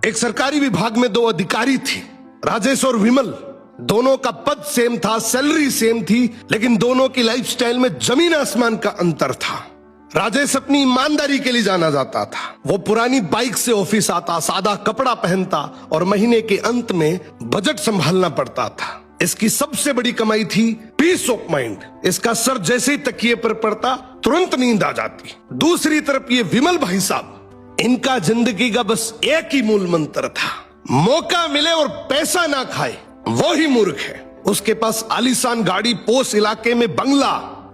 एक सरकारी विभाग में दो अधिकारी थे, राजेश और विमल। दोनों का पद सेम था, सैलरी सेम थी, लेकिन दोनों की लाइफस्टाइल में जमीन आसमान का अंतर था। राजेश अपनी ईमानदारी के लिए जाना जाता था। वो पुरानी बाइक से ऑफिस आता, सादा कपड़ा पहनता और महीने के अंत में बजट संभालना पड़ता था। इसकी सबसे बड़ी कमाई थी पीस ऑफ माइंड। इसका सर जैसे ही तकिए पर पड़ता तुरंत नींद आ जाती। दूसरी तरफ ये विमल भाई साहब, इनका जिंदगी का बस एक ही मूल मंत्र था, मौका मिले और पैसा ना खाए वो ही मूर्ख है। उसके पास आलीशान गाड़ी, पोस्ट इलाके में बंगला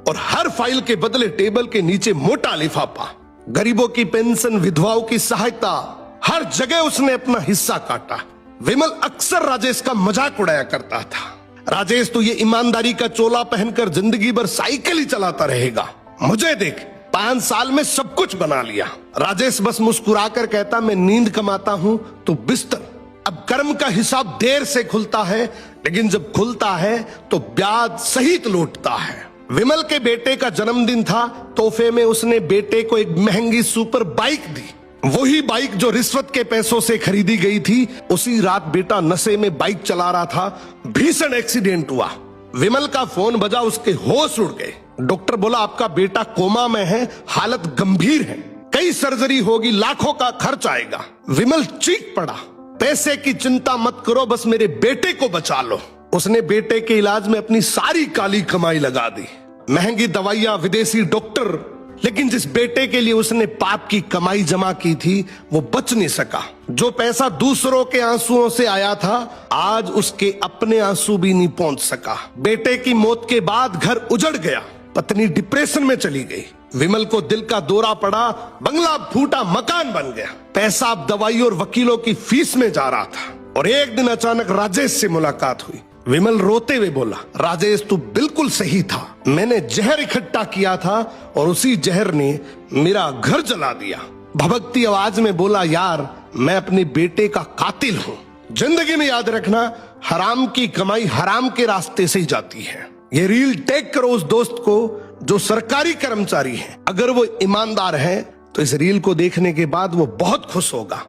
और हर फाइल के बदले टेबल के नीचे मोटा लिफाफा। गरीबों की पेंशन, विधवाओं की सहायता, हर जगह उसने अपना हिस्सा काटा। विमल अक्सर राजेश का मजाक उड़ाया करता था। राजेश तो ये ईमानदारी का चोला पहनकर जिंदगी भर साइकिल ही चलाता रहेगा। मुझे देख, 5 साल में सब कुछ बना लिया। राजेश बस मुस्कुराकर कहता, मैं नींद कमाता हूं तो बिस्तर। अब कर्म का हिसाब देर से खुलता है, लेकिन जब खुलता है तो ब्याज सहित लौटता है। विमल के बेटे का जन्मदिन था। तोहफे में उसने बेटे को एक महंगी सुपर बाइक दी। वही बाइक जो रिश्वत के पैसों से खरीदी गई थी। उसी रात बेटा नशे में बाइक चला रहा था, भीषण एक्सीडेंट हुआ। विमल का फोन बजा, उसके होश उड़ गए। डॉक्टर बोला आपका बेटा कोमा में है, हालत गंभीर है, कई सर्जरी होगी, लाखों का खर्च आएगा। विमल चीख पड़ा, पैसे की चिंता मत करो, बस मेरे बेटे को बचा लो। उसने बेटे के इलाज में अपनी सारी काली कमाई लगा दी, महंगी दवाइयां, विदेशी डॉक्टर। लेकिन जिस बेटे के लिए उसने पाप की कमाई जमा की थी वो बच नहीं सका। जो पैसा दूसरों के आंसुओं से आया था, आज उसके अपने आंसू भी नहीं पहुंच सका। बेटे की मौत के बाद घर उजड़ गया, पत्नी डिप्रेशन में चली गई। विमल को दिल का दौरा पड़ा, बंगला फूटा, मकान बन गया। पैसा अब दवाई और वकीलों की फीस में जा रहा था। और एक दिन अचानक राजेश से मुलाकात हुई। विमल रोते हुए बोला, राजेश तू बिल्कुल सही था, मैंने जहर इकट्ठा किया था और उसी जहर ने मेरा घर जला दिया। भभकती आवाज में बोला, यार मैं अपने बेटे का कातिल हूँ। जिंदगी में याद रखना, हराम की कमाई हराम के रास्ते से ही जाती है। ये रील टैग करो उस दोस्त को जो सरकारी कर्मचारी है। अगर वो ईमानदार है तो इस रील को देखने के बाद वो बहुत खुश होगा।